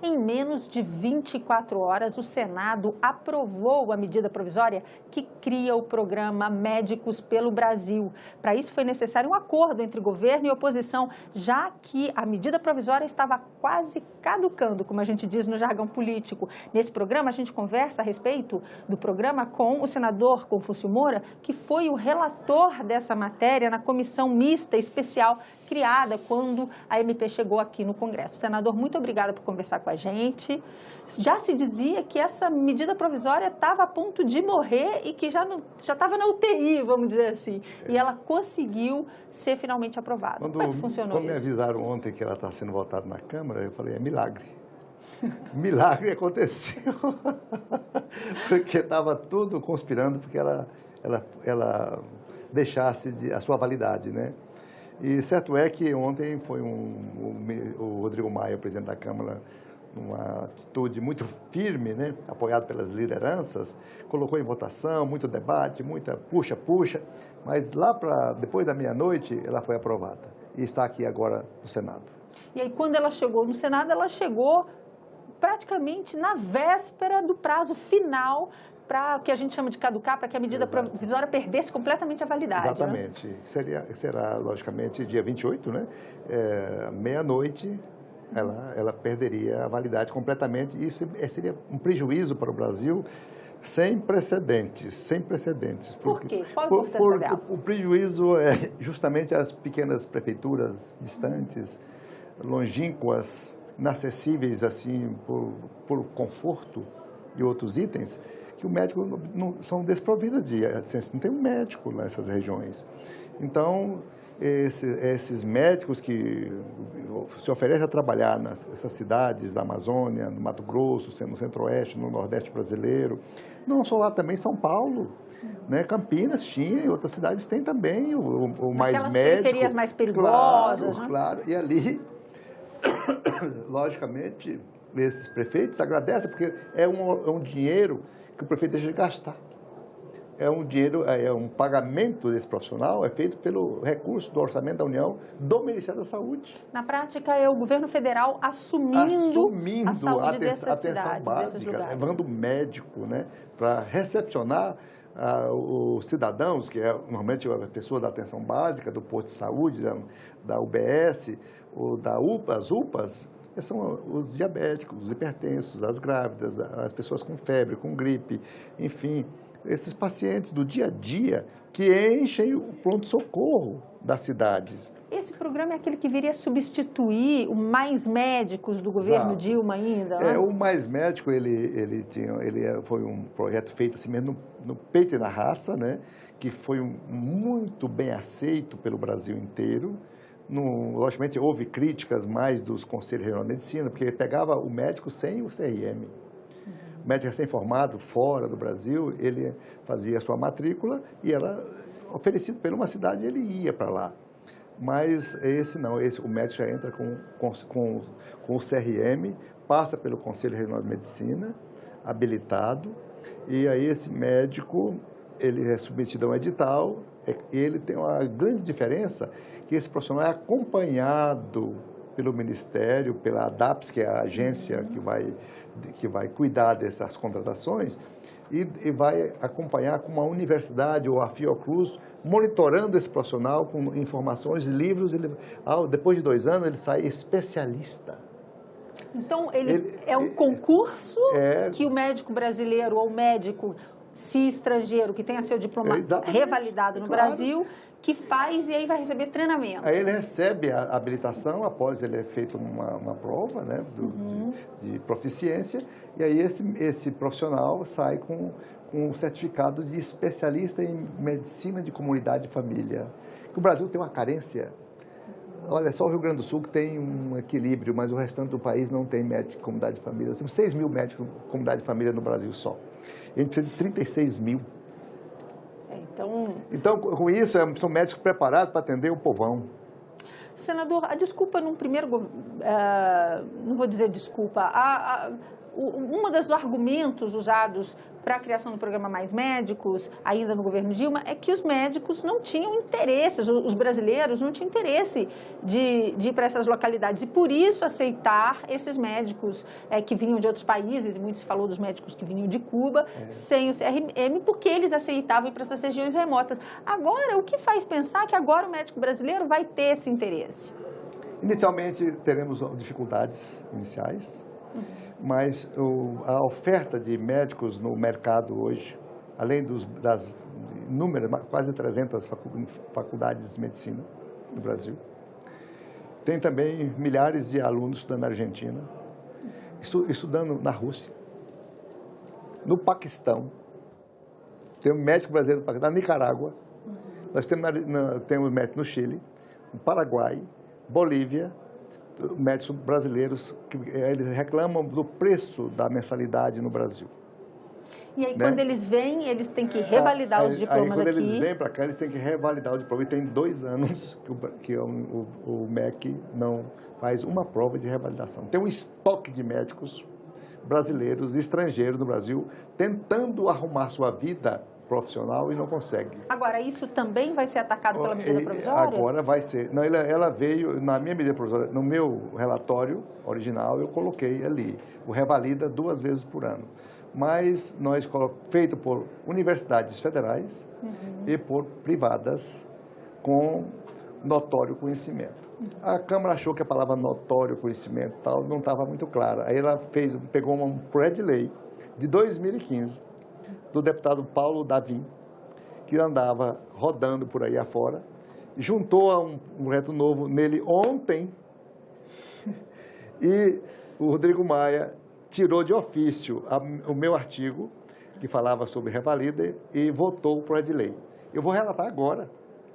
Em menos de 24 horas, o Senado aprovou a medida provisória que cria o programa Médicos pelo Brasil. Para isso, foi necessário um acordo entre governo e oposição, já que a medida provisória estava quase caducando, como a gente diz no jargão político. Nesse programa, a gente conversa a respeito do programa com o senador Confúcio Moura, que foi o relator dessa matéria na comissão mista especial criada quando a MP chegou aqui no Congresso. Senador, muito obrigada por conversar com a gente. Já se dizia que essa medida provisória estava a ponto de morrer e que já estava na UTI, vamos dizer assim. E ela conseguiu ser finalmente aprovada. Como é que funcionou isso? Quando me avisaram ontem que ela está sendo votada na Câmara, eu falei, é milagre. Milagre aconteceu. Porque estava tudo conspirando porque ela deixasse a sua validade, né? E certo é que ontem foi o Rodrigo Maia, o presidente da Câmara, numa atitude muito firme, né, apoiado pelas lideranças, colocou em votação, muito debate, muita puxa, mas lá depois da meia-noite ela foi aprovada e está aqui agora no Senado. E aí quando ela chegou no Senado, ela chegou praticamente na véspera do prazo final para o que a gente chama de caducar, para que a medida provisória perdesse completamente a validade. Exatamente. Né? Será, logicamente, dia 28, né? Meia-noite, ela perderia a validade completamente. Isso seria um prejuízo para o Brasil sem precedentes. Por quê? Qual a importância dela? O prejuízo é justamente as pequenas prefeituras distantes, longínquas, inacessíveis assim por conforto e outros itens, que o médico não são desprovidas de assistência, não tem um médico nessas regiões. Então, esses médicos que se oferecem a trabalhar nessas cidades da Amazônia, no Mato Grosso, no Centro-Oeste, no Nordeste brasileiro, não só lá também, São Paulo, né? Campinas tinha e outras cidades têm também o mais médico. Periferias mais perigosas, né? Claro, e ali, logicamente, esses prefeitos agradecem, porque é um dinheiro que o prefeito deixa de gastar. É um dinheiro, é um pagamento desse profissional, é feito pelo recurso do orçamento da União, do Ministério da Saúde. Na prática, é o governo federal assumindo a saúde dessas cidades, desses lugares. Levando médico, né, para recepcionar os cidadãos, que é normalmente a pessoa da atenção básica, do posto de saúde, da UBS, ou da UPA, as UPAs, são os diabéticos, os hipertensos, as grávidas, as pessoas com febre, com gripe, enfim, esses pacientes do dia a dia que enchem o pronto-socorro das cidades. Esse programa é aquele que viria substituir o Mais Médicos do governo Dilma ainda? Né? O Mais Médico, foi um projeto feito assim mesmo no peito e na raça, né? Que foi muito bem aceito pelo Brasil inteiro. Logicamente, houve críticas mais dos conselhos regionais de medicina, porque ele pegava o médico sem o CRM. O médico recém-formado, fora do Brasil, ele fazia a sua matrícula e era oferecido por uma cidade e ele ia para lá. Mas o médico já entra com o CRM, passa pelo Conselho Regional de Medicina, habilitado, e aí esse médico, ele é submetido a um edital, e ele tem uma grande diferença, que esse profissional é acompanhado pelo Ministério, pela ADAPS, que é a agência que vai cuidar dessas contratações, e vai acompanhar com uma universidade ou a Fiocruz, monitorando esse profissional com informações, livros. Depois de 2 anos, ele sai especialista. Então, ele é um concurso que o médico brasileiro ou o médico estrangeiro que tenha seu diploma revalidado no Brasil, que faz e aí vai receber treinamento. Aí ele recebe a habilitação após ele feito uma prova, né, de proficiência, e aí esse profissional sai com um certificado de especialista em medicina de comunidade e família. O Brasil tem uma carência. Olha, só o Rio Grande do Sul que tem um equilíbrio, mas o restante do país não tem médico de comunidade de família. Nós temos 6 mil médicos de comunidade de família no Brasil só. A gente precisa de 36 mil. Então, com isso, são médicos preparados para atender o povão. Senador, a desculpa num primeiro... não vou dizer desculpa. Um dos argumentos usados para a criação do programa Mais Médicos, ainda no governo Dilma, é que os médicos não tinham interesse, os brasileiros não tinham interesse de ir para essas localidades e por isso aceitar esses médicos que vinham de outros países, e muito se falou dos médicos que vinham de Cuba, sem o CRM, porque eles aceitavam ir para essas regiões remotas. Agora, o que faz pensar que agora o médico brasileiro vai ter esse interesse? Inicialmente, teremos dificuldades iniciais, mas a oferta de médicos no mercado hoje, além das inúmeras, quase 300 faculdades de medicina no Brasil, tem também milhares de alunos estudando na Argentina, estudando na Rússia, no Paquistão, tem um médico brasileiro no Paquistão, na Nicarágua, nós temos médicos no Chile, no Paraguai, Bolívia, médicos brasileiros que eles reclamam do preço da mensalidade no Brasil. E aí, quando eles vêm, eles têm que revalidar os diplomas quando aqui? Quando eles vêm para cá, eles têm que revalidar o diploma. E tem 2 anos que o MEC não faz uma prova de revalidação. Tem um estoque de médicos brasileiros e estrangeiros no Brasil tentando arrumar sua vida profissional e não consegue. Agora, isso também vai ser atacado pela medida provisória? Agora vai ser. Não, ela veio, na minha medida provisória, no meu relatório original, eu coloquei ali, o revalida 2 vezes por ano. Mas nós colocamos, feito por universidades federais e por privadas com notório conhecimento. A Câmara achou que a palavra notório conhecimento tal não estava muito clara. Aí ela pegou um projeto de lei de 2015, do deputado Paulo Davim, que andava rodando por aí afora, juntou a um projeto novo nele ontem e o Rodrigo Maia tirou de ofício o meu artigo, que falava sobre revalida, e votou o projeto de lei. Eu vou relatar agora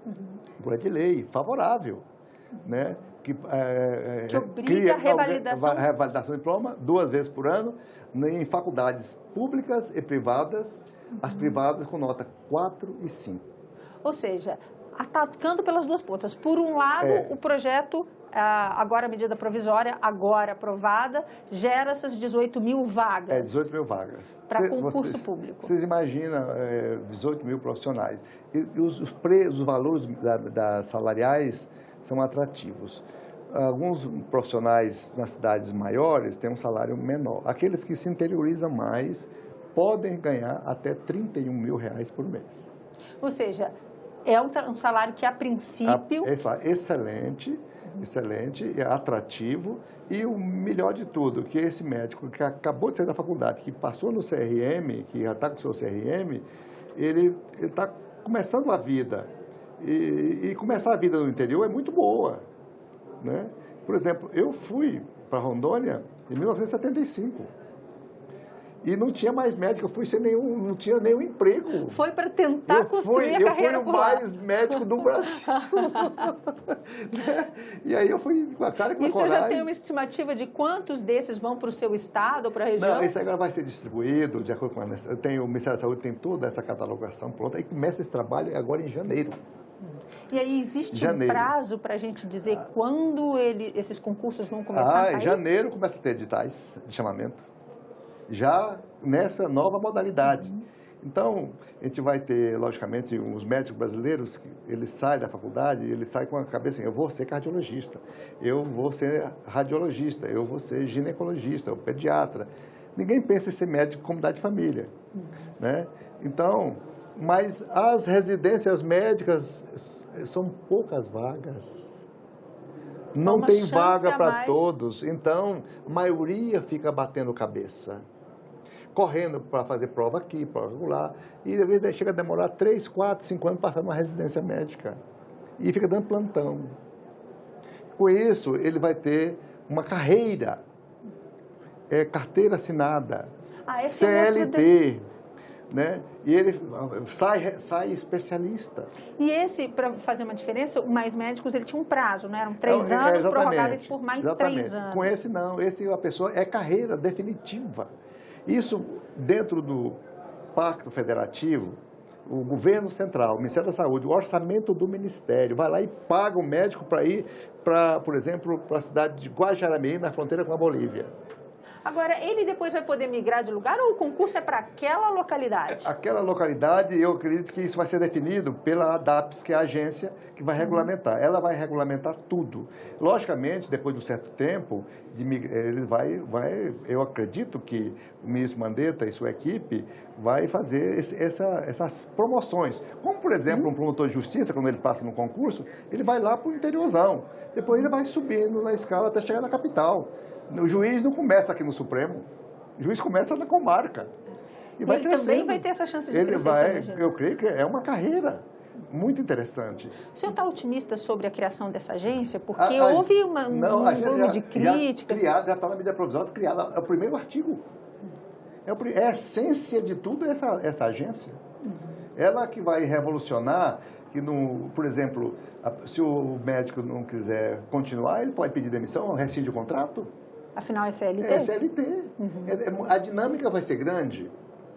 o projeto de lei favorável, né? Que obriga a revalidação de diploma 2 vezes por ano em faculdades públicas e privadas, as privadas com nota 4 e 5. Ou seja, atacando pelas 2 pontas. Por um lado, o projeto, agora a medida provisória, agora aprovada, gera essas 18 mil vagas. 18 mil vagas. Para concurso público. Vocês imaginam 18 mil profissionais. E os valores salariais são atrativos. Alguns profissionais nas cidades maiores têm um salário menor. Aqueles que se interiorizam mais podem ganhar até R$31 mil por mês. Ou seja, é um salário que, a princípio... Excelente, excelente, é atrativo. E o melhor de tudo, que esse médico que acabou de sair da faculdade, que passou no CRM, que já está com o seu CRM, ele está começando a vida. E começar a vida no interior é muito boa, né? Por exemplo, eu fui para Rondônia em 1975 e não tinha mais médico, eu fui sem não tinha nenhum emprego. Foi para tentar construir a carreira por lá. Eu fui o mais médico do Brasil. E aí eu fui com a cara e com a coragem. E você já tem uma estimativa de quantos desses vão para o seu estado ou para a região? Não, esse agora vai ser distribuído de acordo com o Ministério da Saúde tem toda essa catalogação pronta, aí começa esse trabalho agora em janeiro. E aí existe um prazo para a gente dizer quando esses concursos vão começar a sair? Em janeiro começa a ter editais de chamamento, já nessa nova modalidade. Então, a gente vai ter, logicamente, os médicos brasileiros, eles saem da faculdade, eles saem com a cabeça assim, eu vou ser cardiologista, eu vou ser radiologista, eu vou ser ginecologista, ou pediatra. Ninguém pensa em ser médico como comunidade de família, né? Então... Mas as residências médicas são poucas vagas. Não tem vaga para todos. Então, a maioria fica batendo cabeça, correndo para fazer prova aqui, prova lá. E às vezes chega a demorar 3, 4, 5 anos para passar numa residência médica. E fica dando plantão. Com isso, ele vai ter uma carreira, carteira assinada, CLT. Né? E ele sai especialista. E esse, para fazer uma diferença, o Mais Médicos, ele tinha um prazo, né? Eram 3 anos, prorrogáveis por mais 3 anos. Com esse não, a pessoa é carreira definitiva. Isso dentro do Pacto Federativo, o governo central, o Ministério da Saúde, o orçamento do Ministério, vai lá e paga o médico para ir, por exemplo, para a cidade de Guajará-Mirim, na fronteira com a Bolívia. Agora, ele depois vai poder migrar de lugar ou o concurso é para aquela localidade? Aquela localidade, eu acredito que isso vai ser definido pela ADAPS, que é a agência que vai regulamentar. Ela vai regulamentar tudo. Logicamente, depois de um certo tempo, ele eu acredito que o ministro Mandetta e sua equipe vai fazer essas promoções. Como, por exemplo, um promotor de justiça, quando ele passa no concurso, ele vai lá para o interiorzão. Depois ele vai subindo na escala até chegar na capital. O juiz não começa aqui no Supremo, o juiz começa na comarca. E ele também vai ter essa chance de crescer. Eu creio que é uma carreira muito interessante. O senhor está otimista sobre a criação dessa agência? Porque houve um volume de crítica. Já está na medida provisória criada, é o primeiro artigo. É a essência de tudo essa agência. Ela que vai revolucionar, que por exemplo, se o médico não quiser continuar, ele pode pedir demissão, rescinde o contrato. Afinal, é CLT? É CLT. A dinâmica vai ser grande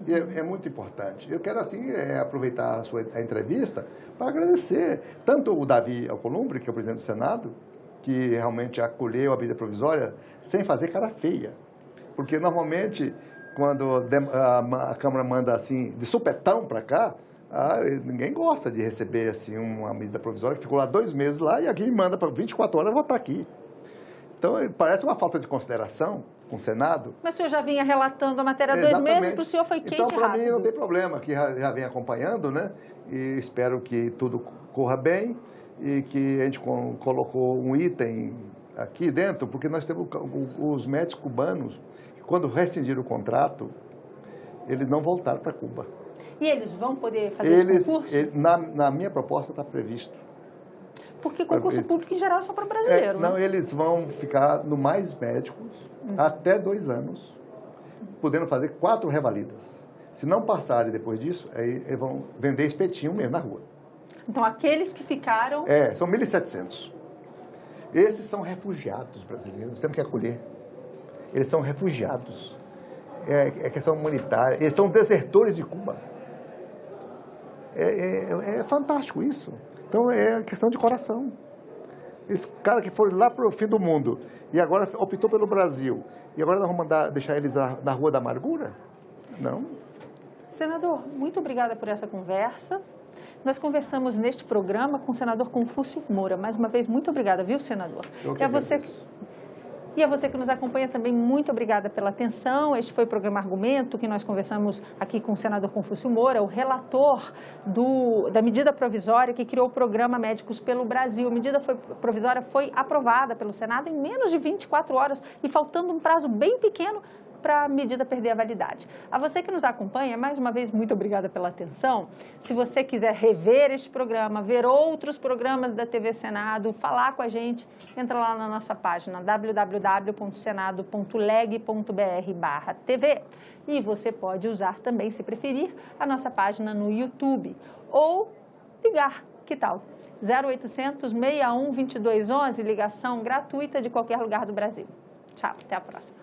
e é muito importante. Eu quero, assim, aproveitar a entrevista para agradecer tanto o Davi Alcolumbre, que é o presidente do Senado, que realmente acolheu a medida provisória sem fazer cara feia. Porque, normalmente, quando a Câmara manda, assim, de supetão para cá, ninguém gosta de receber, assim, uma medida provisória que ficou lá 2 meses lá e aqui manda para 24 horas votar aqui. Então, parece uma falta de consideração com o Senado. Mas o senhor já vinha relatando a matéria há 2 meses, para o senhor foi quente rápido. Então, para mim, não tem problema, que já vem acompanhando, né? E espero que tudo corra bem e que a gente colocou um item aqui dentro, porque nós temos os médicos cubanos, que quando rescindiram o contrato, eles não voltaram para Cuba. E eles vão poder fazer esse concurso? Na minha proposta está previsto. Porque concurso público, em geral, é só para brasileiro, né? Não, né? eles vão ficar no Mais Médicos até 2 anos, podendo fazer 4 revalidas. Se não passarem depois disso, aí eles vão vender espetinho mesmo na rua. Então, aqueles que ficaram... São 1.700. Esses são refugiados brasileiros, temos que acolher. Eles são refugiados. É questão humanitária. Eles são desertores de Cuba. É fantástico isso. Então, é questão de coração. Esse cara que foi lá para o fim do mundo e agora optou pelo Brasil. E agora nós vamos deixar eles na Rua da Amargura? Não. Senador, muito obrigada por essa conversa. Nós conversamos neste programa com o senador Confúcio Moura. Mais uma vez, muito obrigada, viu, senador? E a você que nos acompanha também, muito obrigada pela atenção. Este foi o programa Argumento, que nós conversamos aqui com o senador Confúcio Moura, o relator da medida provisória que criou o programa Médicos pelo Brasil. A medida provisória foi aprovada pelo Senado em menos de 24 horas e faltando um prazo bem pequeno para a medida perder a validade. A você que nos acompanha, mais uma vez, muito obrigada pela atenção. Se você quiser rever este programa, ver outros programas da TV Senado, falar com a gente, entra lá na nossa página www.senado.leg.br/TV. E você pode usar também, se preferir, a nossa página no YouTube ou ligar, que tal? 0800 61 2211, ligação gratuita de qualquer lugar do Brasil. Tchau, até a próxima.